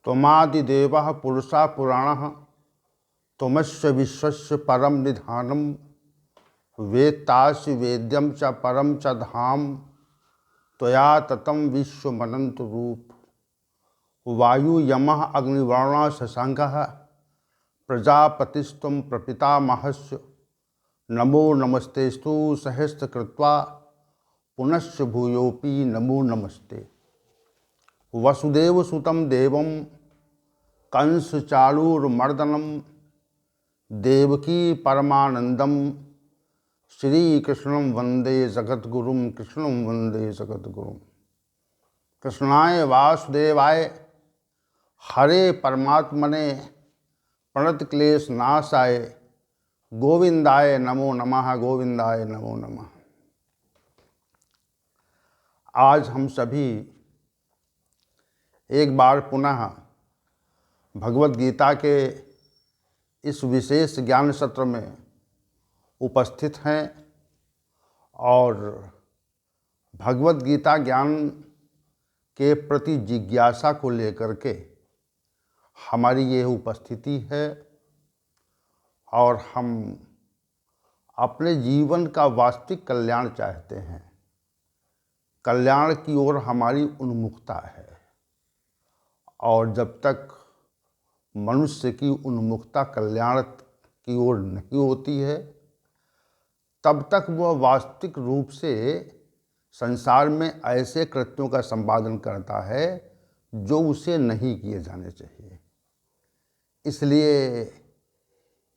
त्वमादिदेवः पुरुषा पुराणः त्वमस्य विश्वस्य परम निधानम वेत्तासि वेद्यम च परम च धाम त्वया ततं विश्वमनंत रूप। वायु यमः अग्निवर्णः शशांकः प्रजापतिस्त्वं प्रपितामहस्य नमो नमस्तेस्तु सहस्रकृत्वा पुनश्च भूयोऽपि नमो नमस्ते। वसुदेवसुतं देवं कंसचाणूरमर्दनं देवकी परमानंदम श्रीकृष्णं वंदे जगद्गुरुं कृष्णं वंदे जगद्गुरुं। कृष्णाय वासुदेवाय हरे परमात्मने प्रणतक्लेशनाशाय गोविंदाय नमो नमः गोविंदाय नमो नमः। आज हम सभी एक बार पुनः भगवद गीता के इस विशेष ज्ञान सत्र में उपस्थित हैं और भगवद गीता ज्ञान के प्रति जिज्ञासा को लेकर के हमारी ये उपस्थिति है और हम अपने जीवन का वास्तविक कल्याण चाहते हैं। कल्याण की ओर हमारी उन्मुखता है और जब तक मनुष्य की उन्मुखता कल्याण की ओर नहीं होती है तब तक वह वास्तविक रूप से संसार में ऐसे कृत्यों का संपादन करता है जो उसे नहीं किए जाने चाहिए। इसलिए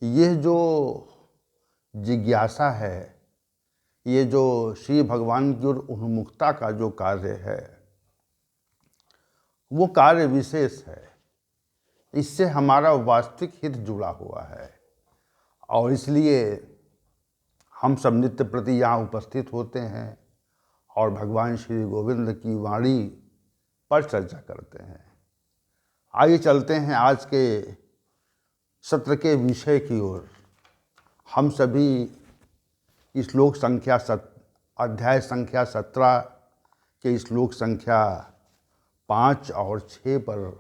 यह जो जिज्ञासा है, ये जो श्री भगवान की ओर उन्मुखता का जो कार्य है वो कार्य विशेष है। इससे हमारा वास्तविक हित जुड़ा हुआ है और इसलिए हम सब नित्य प्रति यहाँ उपस्थित होते हैं और भगवान श्री गोविंद की वाणी पर चर्चा करते हैं। आइए चलते हैं आज के सत्र के विषय की ओर। हम सभी श्लोक संख्या अध्याय संख्या 17 के श्लोक संख्या 5 और 6 पर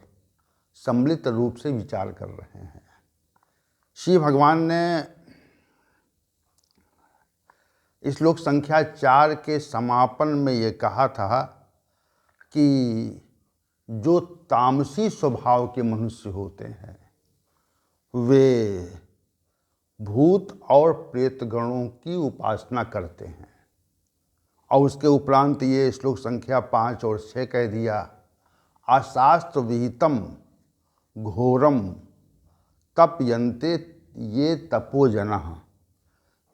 सम्मिलित रूप से विचार कर रहे हैं। श्री भगवान ने श्लोक संख्या 4 के समापन में ये कहा था कि जो तामसी स्वभाव के मनुष्य होते हैं वे भूत और प्रेत गणों की उपासना करते हैं। और उसके उपरांत ये श्लोक संख्या 5 और 6 कह दिया, अशास्त्र विहितम घोरम तपयन्ते ये तपोजनः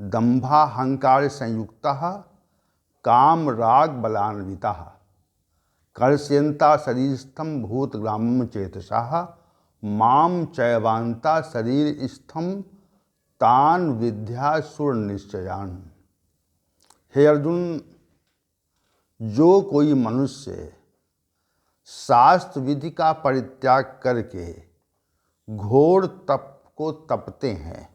दंभाहंकार संयुक्तः काम राग बलान्वितः कर्षयन्ता शरीरस्थम भूतग्रामं चेतसः माम चैवान्ता शरीरस्थम तान विद्यासुर निश्चयान। हे अर्जुन, जो कोई मनुष्य शास्त्र विधि का परित्याग करके घोर तप को तपते हैं,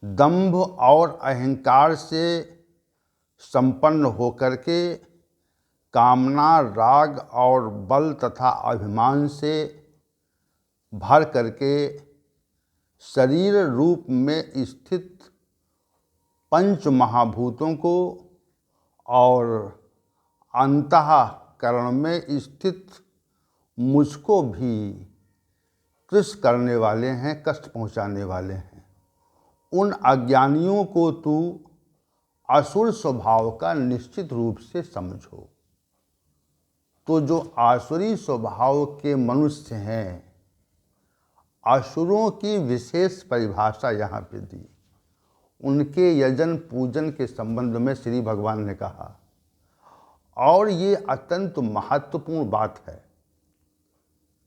दंभ और अहंकार से संपन्न होकर के कामना राग और बल तथा अभिमान से भर करके शरीर रूप में स्थित पंच महाभूतों को और अंतःकरण में स्थित मुझको भी कृष्ण करने वाले हैं, कष्ट पहुंचाने वाले हैं, उन अज्ञानियों को तू असुर स्वभाव का निश्चित रूप से समझो। तो जो आसुरी स्वभाव के मनुष्य हैं, असुरों की विशेष परिभाषा यहाँ पे दी। उनके यजन पूजन के संबंध में श्री भगवान ने कहा और ये अत्यंत महत्वपूर्ण बात है।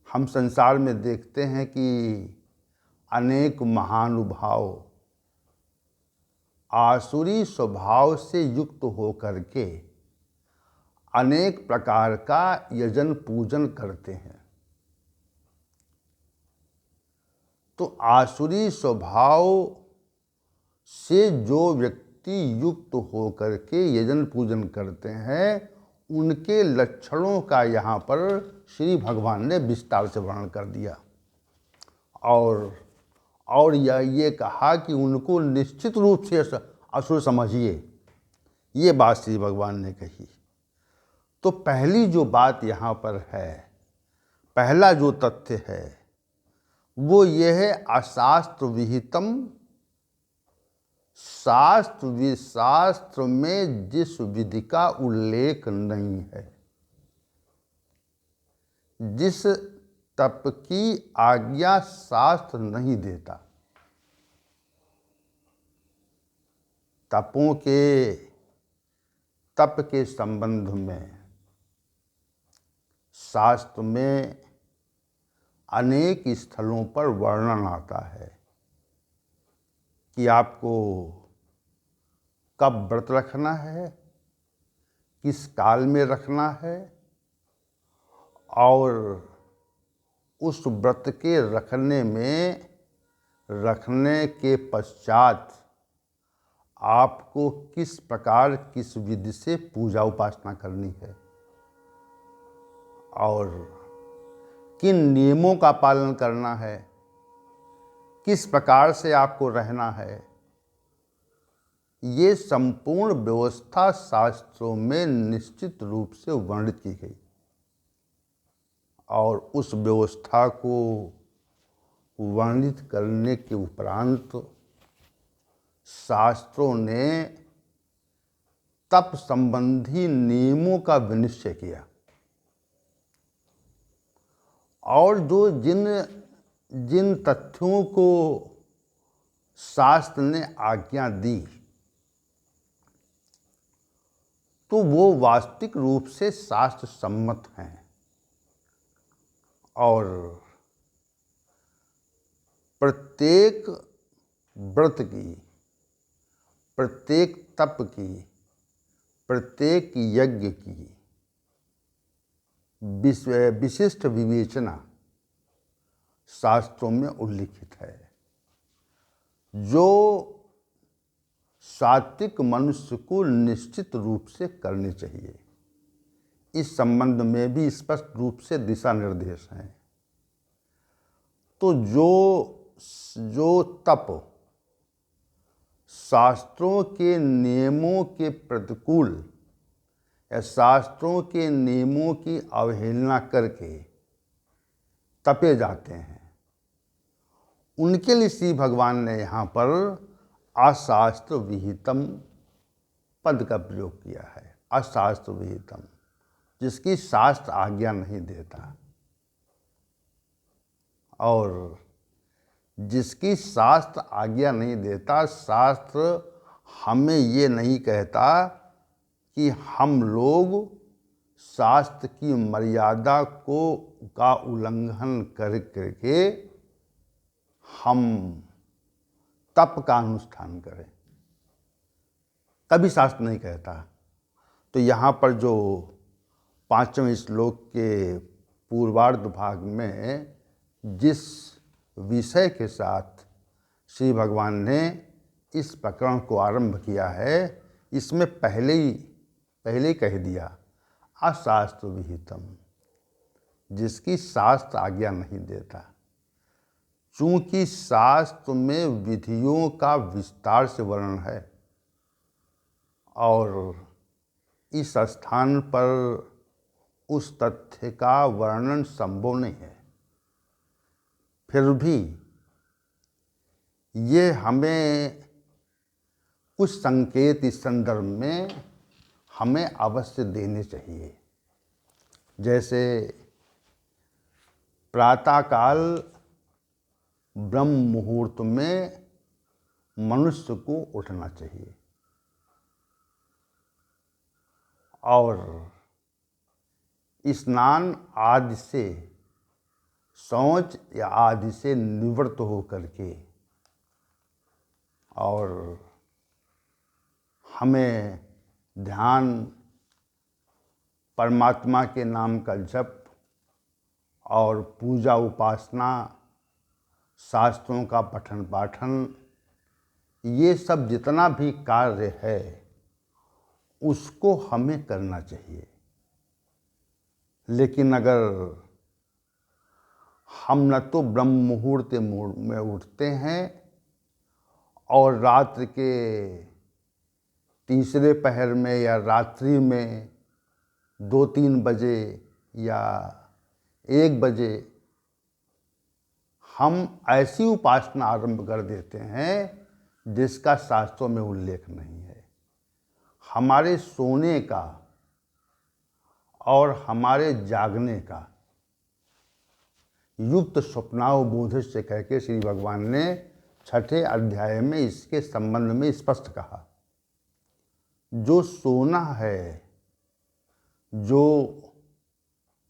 हम संसार में देखते हैं कि अनेक महानुभाव आसुरी स्वभाव से युक्त होकर के अनेक प्रकार का यजन पूजन करते हैं। तो आसुरी स्वभाव से जो व्यक्ति युक्त होकर के यजन पूजन करते हैं उनके लक्षणों का यहाँ पर श्री भगवान ने विस्तार से वर्णन कर दिया। और ये कहा कि उनको निश्चित रूप से असुर समझिए, ये बात श्री भगवान ने कही। तो पहली जो बात यहाँ पर है, पहला जो तथ्य है वो ये है, अशास्त्र विहितम, शास्त्र में जिस विधि का उल्लेख नहीं है, जिस तप की आज्ञा शास्त्र नहीं देता, तप के संबंध में शास्त्र में अनेक स्थलों पर वर्णन आता है कि आपको कब व्रत रखना है, किस काल में रखना है, और उस व्रत के रखने के पश्चात आपको किस प्रकार किस विधि से पूजा उपासना करनी है और किन नियमों का पालन करना है, किस प्रकार से आपको रहना है। ये संपूर्ण व्यवस्था शास्त्रों में निश्चित रूप से वर्णित की गई और उस व्यवस्था को वर्णित करने के उपरांत शास्त्रों ने तप संबंधी नियमों का विनिश्चय किया और जो जिन तथ्यों को शास्त्र ने आज्ञा दी तो वो वास्तविक रूप से शास्त्र सम्मत हैं और प्रत्येक व्रत की, प्रत्येक तप की, प्रत्येक यज्ञ की विशिष्ट विवेचना शास्त्रों में उल्लिखित है, जो सात्विक मनुष्य को निश्चित रूप से करनी चाहिए। इस संबंध में भी स्पष्ट रूप से दिशा निर्देश हैं। तो जो तप शास्त्रों के नियमों के प्रतिकूल या शास्त्रों के नियमों की अवहेलना करके तपे जाते हैं, उनके लिए श्री भगवान ने यहाँ पर अशास्त्र विहितम पद का प्रयोग किया है। अशास्त्र विहितम, जिसकी शास्त्र आज्ञा नहीं देता और जिसकी शास्त्र आज्ञा नहीं देता, शास्त्र हमें ये नहीं कहता कि हम लोग शास्त्र की मर्यादा का उल्लंघन करके हम तप का अनुष्ठान करें, कभी शास्त्र नहीं कहता। तो यहाँ पर जो 5वें श्लोक के पूर्वार्ध भाग में जिस विषय के साथ श्री भगवान ने इस प्रकरण को आरंभ किया है, इसमें पहले ही कह दिया, अशास्त्र विहितम, जिसकी शास्त्र आज्ञा नहीं देता। चूँकि शास्त्र में विधियों का विस्तार से वर्णन है और इस स्थान पर उस तथ्य का वर्णन संभव नहीं है, फिर भी ये हमें कुछ संकेत इस संदर्भ में हमें अवश्य देने चाहिए। जैसे प्रातःकाल ब्रह्म मुहूर्त में मनुष्य को उठना चाहिए और स्नान आदि से, शौच या आदि से निवृत्त हो करके और हमें ध्यान, परमात्मा के नाम का जप और पूजा उपासना, शास्त्रों का पठन पाठन, ये सब जितना भी कार्य है उसको हमें करना चाहिए। लेकिन अगर हम न तो ब्रह्म मुहूर्त में उठते हैं और रात्र के तीसरे पहर में या रात्रि में 2-3 बजे या 1 बजे हम ऐसी उपासना आरंभ कर देते हैं जिसका शास्त्रों में उल्लेख नहीं है। हमारे सोने का और हमारे जागने का युक्त स्वप्नावबोध से कह के श्री भगवान ने 6ठे अध्याय में इसके संबंध में स्पष्ट कहा। जो सोना है, जो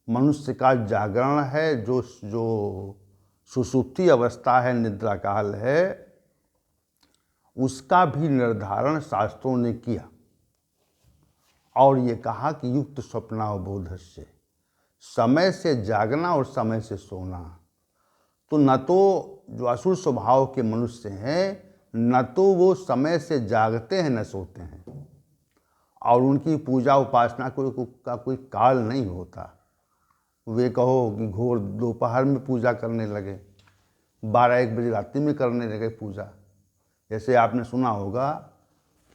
मनुष्य का जागरण है, जो सुषुप्ति अवस्था है, निद्रा काल है, उसका भी निर्धारण शास्त्रों ने किया और ये कहा कि युक्त स्वप्नावबोध से, समय से जागना और समय से सोना। तो न तो जो असुर स्वभाव के मनुष्य हैं, न तो वो समय से जागते हैं न सोते हैं, और उनकी पूजा उपासना का कोई काल नहीं होता। वे कहो कि घोर दोपहर में पूजा करने लगे, 12-1 बजे रात्रि में करने लगे पूजा। जैसे आपने सुना होगा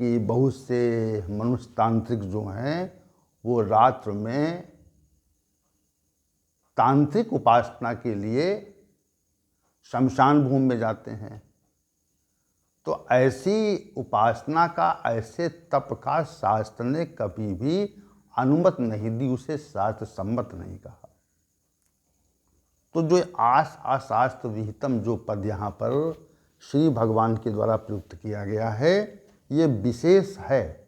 कि बहुत से मनुष्य तांत्रिक जो हैं वो रात्र में तांत्रिक उपासना के लिए शमशान भूमि में जाते हैं। तो ऐसी उपासना का, ऐसे तप का शास्त्र ने कभी भी अनुमति नहीं दी, उसे शास्त्र सम्मत नहीं कहा। तो जो आस अशास्त्र विहितम जो पद यहाँ पर श्री भगवान के द्वारा प्रयुक्त किया गया है, ये विशेष है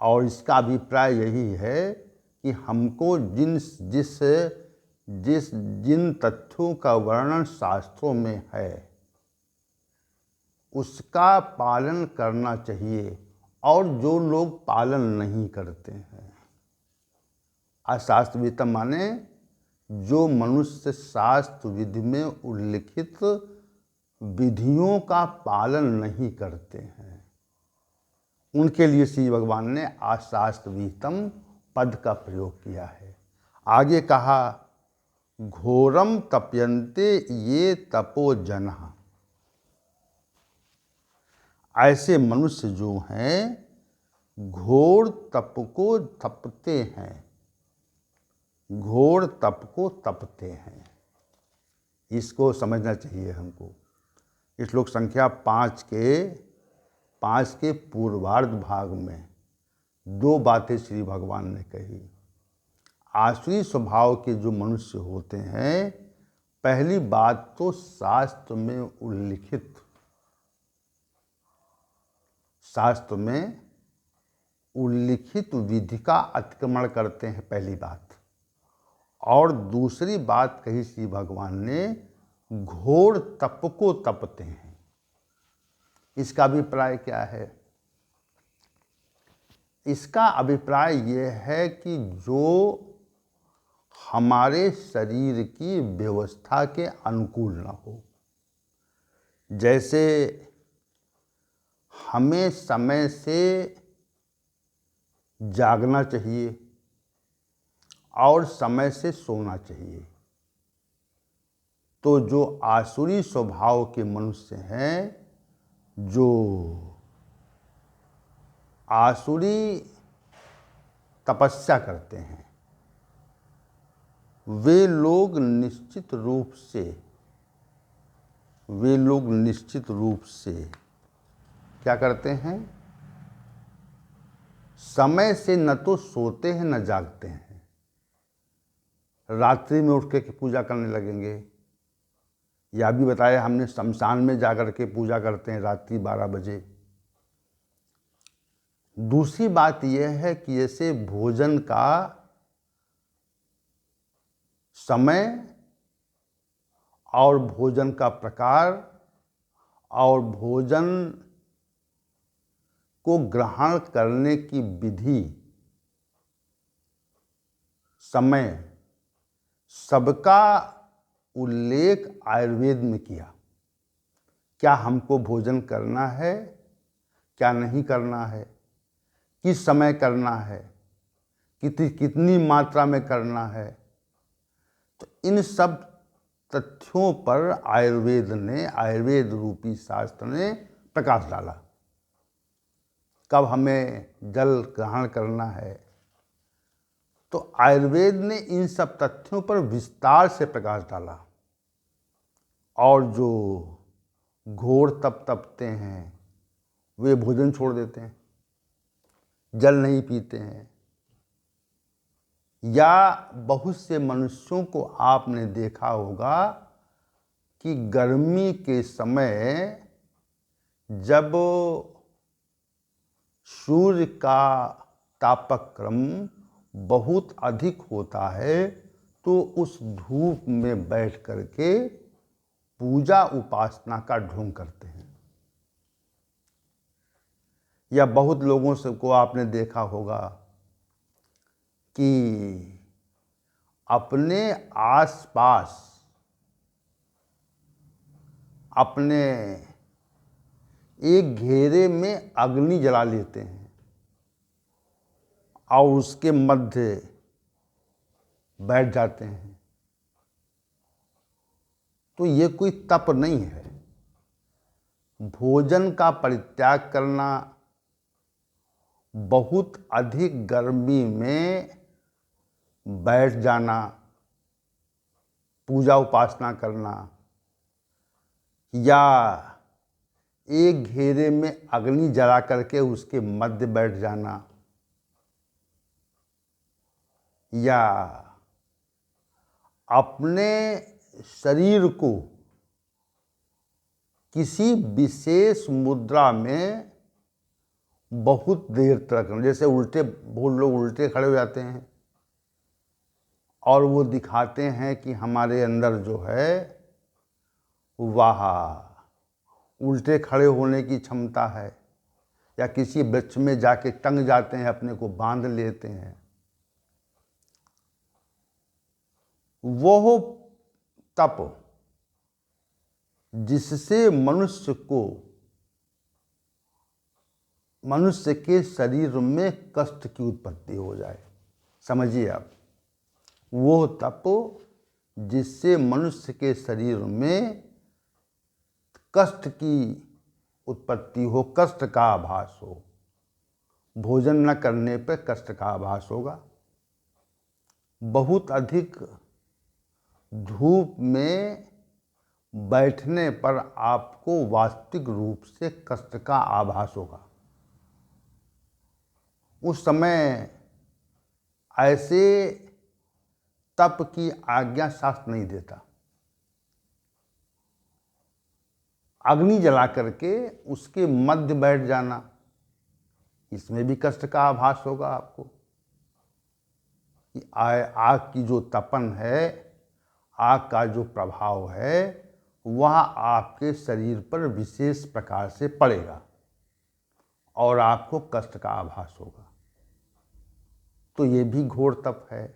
और इसका अभिप्राय यही है कि हमको जिन तथ्यों का वर्णन शास्त्रों में है उसका पालन करना चाहिए, और जो लोग पालन नहीं करते हैं, अशास्त्र विहितम माने जो मनुष्य शास्त्र विधि में उल्लिखित विधियों का पालन नहीं करते हैं, उनके लिए श्री भगवान ने अशास्त्र विहितम पद का प्रयोग किया है। आगे कहा घोरम तप्यन्ते ये तपो जनः। ऐसे मनुष्य जो हैं घोर तप को तपते हैं, घोर तप को तपते हैं। इसको समझना चाहिए हमको। इस श्लोक संख्या 5 के पूर्वार्ध भाग में 2 बातें श्री भगवान ने कही। आसुरी स्वभाव के जो मनुष्य होते हैं, पहली बात तो शास्त्र में उल्लिखित विधि का अतिक्रमण करते हैं, पहली बात। और दूसरी बात कही श्री भगवान ने, घोर तप को तपते हैं। इसका अभिप्राय क्या है? इसका अभिप्राय ये है कि जो हमारे शरीर की व्यवस्था के अनुकूल न हो। जैसे हमें समय से जागना चाहिए और समय से सोना चाहिए, तो जो आसुरी स्वभाव के मनुष्य हैं, जो आसुरी तपस्या करते हैं, वे लोग निश्चित रूप से क्या करते हैं? समय से न तो सोते हैं न जागते हैं। रात्रि में उठ के पूजा करने लगेंगे। यह भी बताया हमने, शमशान में जाकर के पूजा करते हैं रात्रि 12 बजे। दूसरी बात यह है कि जैसे भोजन का समय और भोजन का प्रकार और भोजन को ग्रहण करने की विधि, समय, सबका उल्लेख आयुर्वेद में किया। क्या हमको भोजन करना है, क्या नहीं करना है, किस समय करना है, कितनी मात्रा में करना है। तो इन सब तथ्यों पर आयुर्वेद रूपी शास्त्र ने प्रकाश डाला। कब हमें जल ग्रहण करना है, तो आयुर्वेद ने इन सब तथ्यों पर विस्तार से प्रकाश डाला। और जो घोर तप तपते हैं वे भोजन छोड़ देते हैं, जल नहीं पीते हैं। या बहुत से मनुष्यों को आपने देखा होगा कि गर्मी के समय जब सूर्य का तापक्रम बहुत अधिक होता है तो उस धूप में बैठ करके पूजा उपासना का ढोंग करते हैं। या बहुत लोगों से को आपने देखा होगा कि अपने आसपास अपने एक घेरे में अग्नि जला लेते हैं और उसके मध्य बैठ जाते हैं। तो ये कोई तप नहीं है। भोजन का परित्याग करना, बहुत अधिक गर्मी में बैठ जाना, पूजा उपासना करना, या एक घेरे में अग्नि जला करके उसके मध्य बैठ जाना, या अपने शरीर को किसी विशेष मुद्रा में बहुत देर तक, जैसे बहुत लोग उल्टे खड़े हो जाते हैं और वो दिखाते हैं कि हमारे अंदर जो है वह उल्टे खड़े होने की क्षमता है, या किसी वृक्ष में जाके टंग जाते हैं, अपने को बांध लेते हैं। वो तप जिससे मनुष्य के शरीर में कष्ट की उत्पत्ति हो जाए। समझिए आप, वो तप जिससे मनुष्य के शरीर में कष्ट की उत्पत्ति हो, कष्ट का आभास हो। भोजन न करने पर कष्ट का आभास होगा। बहुत अधिक धूप में बैठने पर आपको वास्तविक रूप से कष्ट का आभास होगा। उस समय ऐसे तप की आज्ञा शास्त्र नहीं देता। अग्नि जला करके उसके मध्य बैठ जाना, इसमें भी कष्ट का आभास होगा आपको कि आग की जो तपन है, आग का जो प्रभाव है, वह आपके शरीर पर विशेष प्रकार से पड़ेगा और आपको कष्ट का आभास होगा। तो ये भी घोर तप है।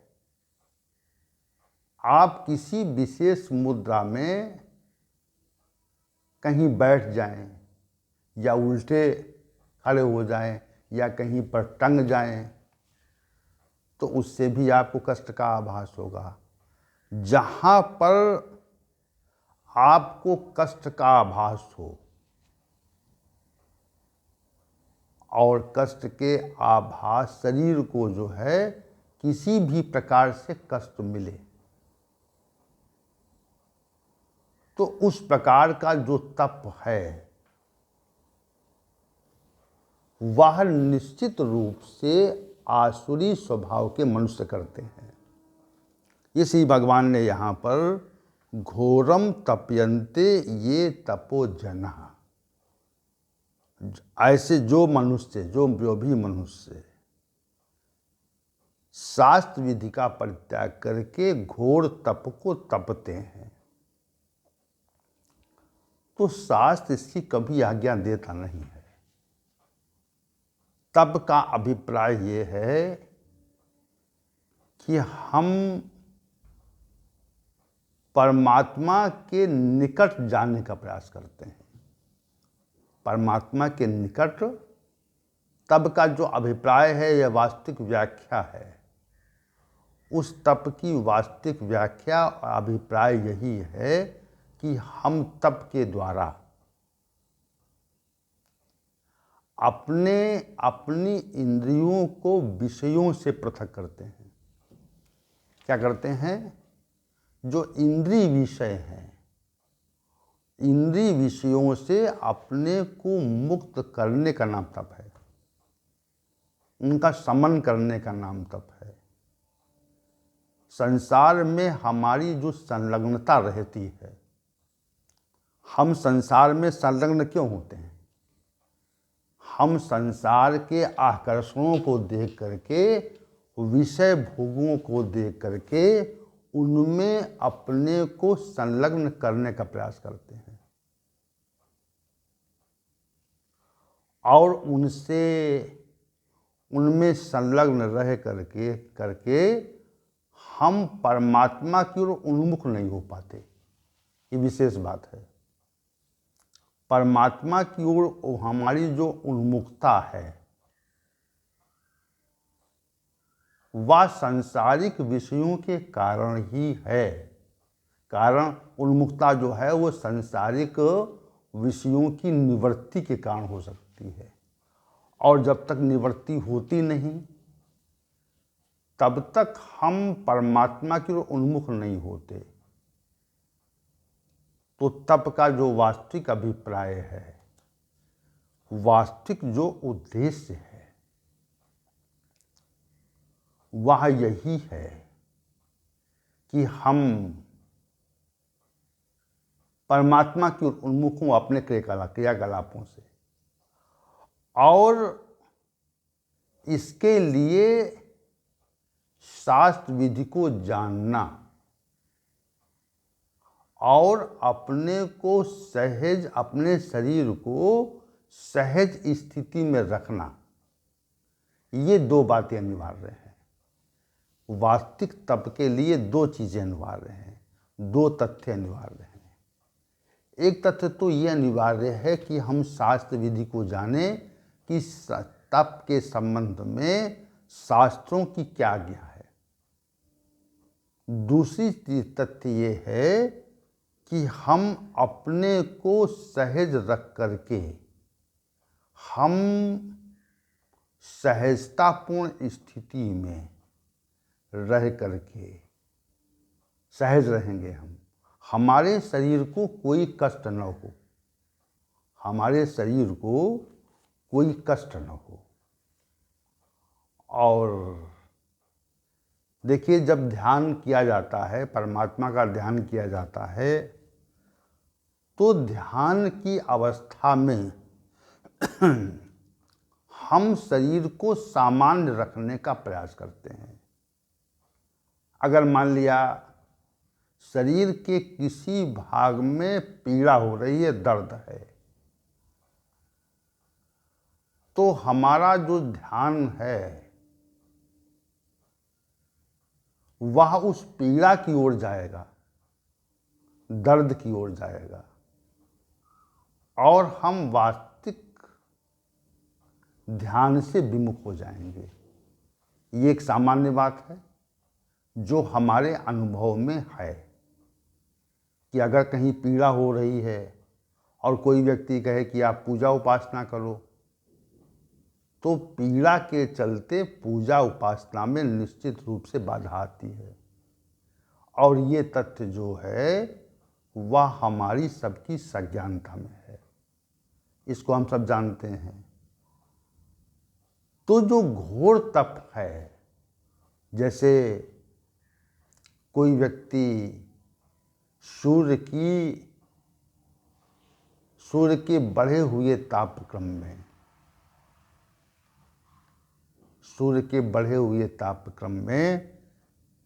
आप किसी विशेष मुद्रा में कहीं बैठ जाएं, या उल्टे खड़े हो जाएं, या कहीं पर टंग जाएं, तो उससे भी आपको कष्ट का आभास होगा। जहाँ पर आपको कष्ट का आभास हो और कष्ट के आभास शरीर को जो है किसी भी प्रकार से कष्ट मिले, तो उस प्रकार का जो तप है वह निश्चित रूप से आसुरी स्वभाव के मनुष्य करते हैं। इसी भगवान ने यहाँ पर घोरम तप्यन्ते ये तपो जनः, ऐसे जो भी मनुष्य शास्त्र विधि का परित्याग करके घोर तप को तपते हैं, तो शास्त्र इसकी कभी आज्ञा देता नहीं है। तप का अभिप्राय ये है कि हम परमात्मा के निकट जाने का प्रयास करते हैं। परमात्मा के निकट, तब का जो अभिप्राय है, यह वास्तविक व्याख्या है उस तप की वास्तविक व्याख्या और अभिप्राय यही है कि हम तप के द्वारा अपनी इंद्रियों को विषयों से पृथक करते हैं। क्या करते हैं? जो इंद्रिय विषय हैं, इंद्रिय विषयों से अपने को मुक्त करने का नाम तप है, उनका शमन करने का नाम तप है। संसार में हमारी जो संलग्नता रहती है, हम संसार में संलग्न क्यों होते हैं? हम संसार के आकर्षणों को देख करके, विषय भोगों को देख करके उनमें अपने को संलग्न करने का प्रयास करते हैं और उनमें संलग्न रह करके हम परमात्मा की ओर उन्मुख नहीं हो पाते। ये विशेष बात है। परमात्मा की ओर हमारी जो उन्मुखता है वह सांसारिक विषयों के कारण ही है। कारण उन्मुखता जो है वो सांसारिक विषयों की निवृत्ति के कारण हो सकती है, और जब तक निवृत्ति होती नहीं तब तक हम परमात्मा की ओर उन्मुख नहीं होते। तो तप का जो वास्तविक अभिप्राय है, वास्तविक जो उद्देश्य है, वह यही है कि हम परमात्मा की ओर उन्मुख हों अपने क्रियाकलापों से, और इसके लिए शास्त्र विधि को जानना और अपने को सहज, अपने शरीर को सहज स्थिति में रखना, ये दो बातें अनिवार्य हैं। वास्तविक तप के लिए दो चीज़ें अनिवार्य हैं, दो तथ्य अनिवार्य हैं। एक तथ्य तो ये अनिवार्य है कि हम शास्त्र विधि को जानें कि तप के संबंध में शास्त्रों की क्या आज्ञा है। दूसरी तथ्य ये है कि हम अपने को सहज रख करके हम सहजतापूर्ण स्थिति में रह करके सहज रहेंगे। हम हमारे शरीर को कोई कष्ट न हो, हमारे शरीर को कोई कष्ट न हो। और देखिए, जब ध्यान किया जाता है, परमात्मा का ध्यान किया जाता है, तो ध्यान की अवस्था में हम शरीर को सामान्य रखने का प्रयास करते हैं। अगर मान लिया शरीर के किसी भाग में पीड़ा हो रही है, दर्द है, तो हमारा जो ध्यान है वह उस पीड़ा की ओर जाएगा, दर्द की ओर जाएगा, और हम वास्तविक ध्यान से विमुख हो जाएंगे। ये एक सामान्य बात है जो हमारे अनुभव में है कि अगर कहीं पीड़ा हो रही है और कोई व्यक्ति कहे कि आप पूजा उपासना करो, तो पीड़ा के चलते पूजा उपासना में निश्चित रूप से बाधा आती है। और ये तथ्य जो है वह हमारी सबकी सज्ञानता में है, इसको हम सब जानते हैं। तो जो घोर तप है, जैसे कोई व्यक्ति सूर्य के बढ़े हुए तापक्रम में, सूर्य के बढ़े हुए तापक्रम में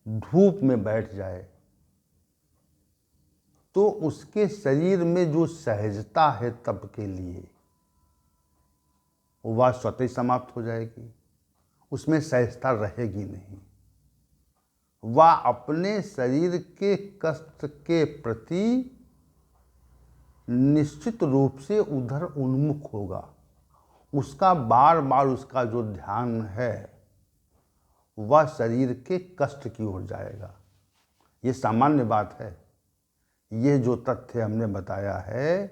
धूप में बैठ जाए, तो उसके शरीर में जो सहजता है तप के लिए, वह स्वतः ही समाप्त हो जाएगी। उसमें सहजता रहेगी नहीं। वह अपने शरीर के कष्ट के प्रति निश्चित रूप से उधर उन्मुख होगा। उसका बार बार उसका जो ध्यान है वह शरीर के कष्ट की ओर जाएगा। ये सामान्य बात है। ये जो तथ्य हमने बताया है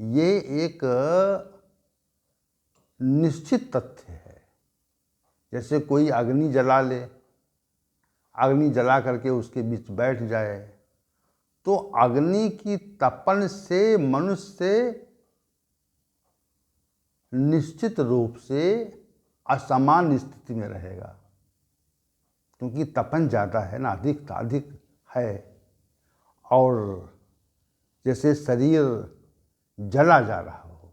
ये एक निश्चित तथ्य है। जैसे कोई अग्नि जला ले, अग्नि जला करके उसके बीच बैठ जाए तो अग्नि की तपन से मनुष्य निश्चित रूप से असमान स्थिति में रहेगा, क्योंकि तपन ज़्यादा है ना, अधिक है। और जैसे शरीर जला जा रहा हो,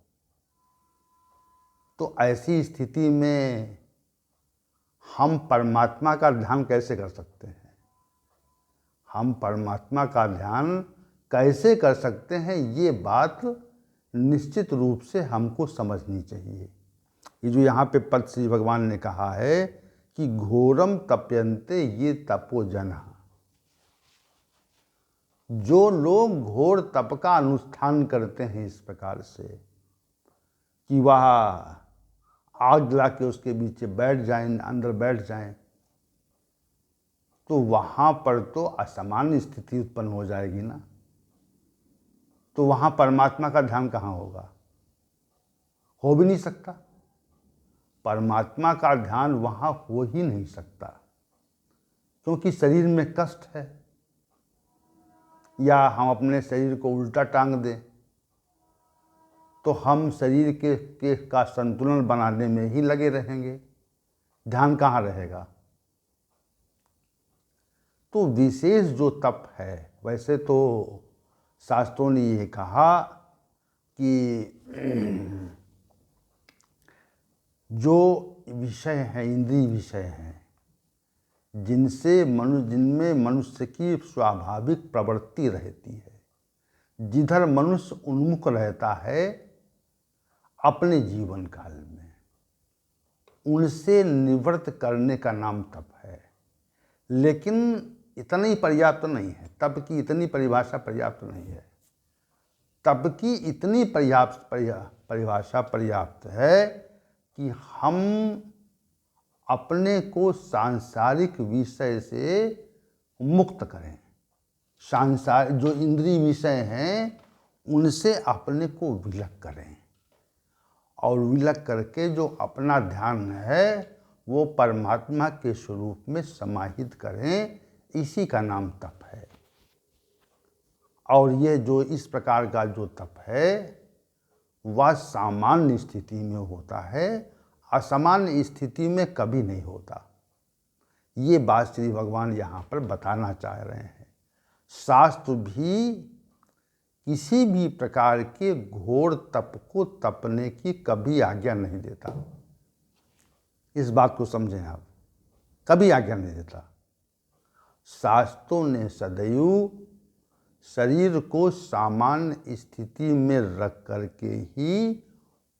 तो ऐसी स्थिति में हम परमात्मा का ध्यान कैसे कर सकते हैं? हम परमात्मा का ध्यान कैसे कर सकते हैं, ये बात निश्चित रूप से हमको समझनी चाहिए। ये जो यहाँ पे पद श्री भगवान ने कहा है कि घोरम तप्यन्ते ये तपोजना, जो लोग घोर तप का अनुष्ठान करते हैं इस प्रकार से कि वह आग जला के उसके बीच बैठ जाएं, अंदर बैठ जाएं, तो वहाँ पर तो असामान्य स्थिति उत्पन्न हो जाएगी ना। तो वहाँ परमात्मा का ध्यान कहाँ होगा? हो भी नहीं सकता। परमात्मा का ध्यान वहाँ हो ही नहीं सकता, क्योंकि शरीर में कष्ट है। या हम अपने शरीर को उल्टा टांग दें तो हम शरीर के का संतुलन बनाने में ही लगे रहेंगे, ध्यान कहाँ रहेगा? तो विशेष जो तप है, वैसे तो शास्त्रों ने ये कहा कि जो विषय हैं, इंद्रिय विषय हैं, जिनमें मनुष्य की स्वाभाविक प्रवृत्ति रहती है, जिधर मनुष्य उन्मुख रहता है अपने जीवन काल में, उनसे निवृत्त करने का नाम तप है। लेकिन इतना ही पर्याप्त नहीं है, तप की इतनी परिभाषा पर्याप्त नहीं है। तप की इतनी परिभाषा पर्याप्त है कि हम अपने को सांसारिक विषय से मुक्त करें। जो इंद्रिय विषय हैं उनसे अपने को विलग करें, और विलग करके जो अपना ध्यान है वो परमात्मा के स्वरूप में समाहित करें। इसी का नाम तप है। और ये जो इस प्रकार का जो तप है वह सामान्य स्थिति में होता है, असामान्य स्थिति में कभी नहीं होता। ये बात श्री भगवान यहाँ पर बताना चाह रहे हैं। शास्त्र भी किसी भी प्रकार के घोर तप को तपने की कभी आज्ञा नहीं देता। इस बात को समझें आप, कभी आज्ञा नहीं देता। शास्त्रों ने सदैव शरीर को सामान्य स्थिति में रख करके ही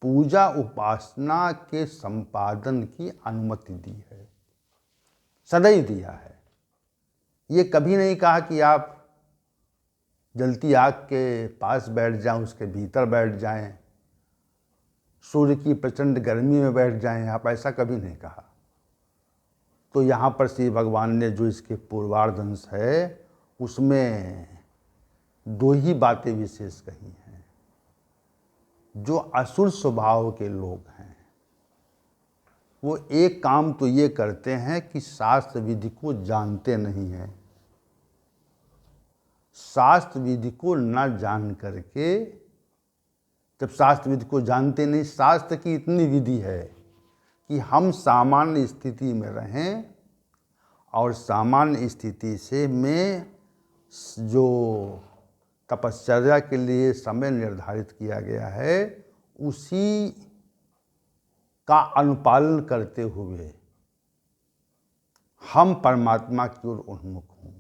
पूजा उपासना के संपादन की अनुमति दी है, सदैव दिया है। ये कभी नहीं कहा कि आप जलती आग के पास बैठ जाएं, उसके भीतर बैठ जाएं, सूर्य की प्रचंड गर्मी में बैठ जाएं, आप ऐसा कभी नहीं कहा। तो यहाँ पर श्री भगवान ने जो इसके पूर्वार्ध अंश है उसमें दो ही बातें विशेष कही हैं। जो असुर स्वभाव के लोग हैं वो एक काम तो ये करते हैं कि शास्त्र विधि को जानते नहीं हैं। शास्त्र विधि को न जान करके, जब शास्त्र विधि को जानते नहीं, शास्त्र की इतनी विधि है कि हम सामान्य स्थिति में रहें और सामान्य स्थिति से में जो तपश्चर्या के लिए समय निर्धारित किया गया है उसी का अनुपालन करते हुए हम परमात्मा की ओर उन्मुख हों।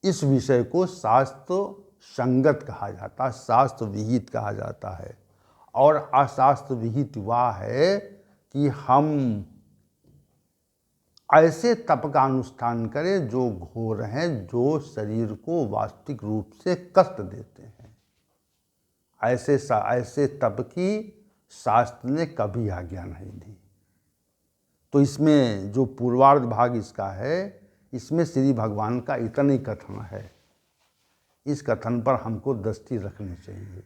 इस विषय को शास्त्र संगत कहा जाता है, शास्त्र विहित कहा जाता है। और अशास्त्र विहित वह है कि हम ऐसे तप का अनुष्ठान करें जो घोर हैं, जो शरीर को वास्तविक रूप से कष्ट देते हैं। ऐसे तप की शास्त्र ने कभी आज्ञा नहीं दी। तो इसमें जो पूर्वार्ध भाग इसका है, इसमें श्री भगवान का इतना ही कथन है। इस कथन पर हमको दृष्टि रखनी चाहिए।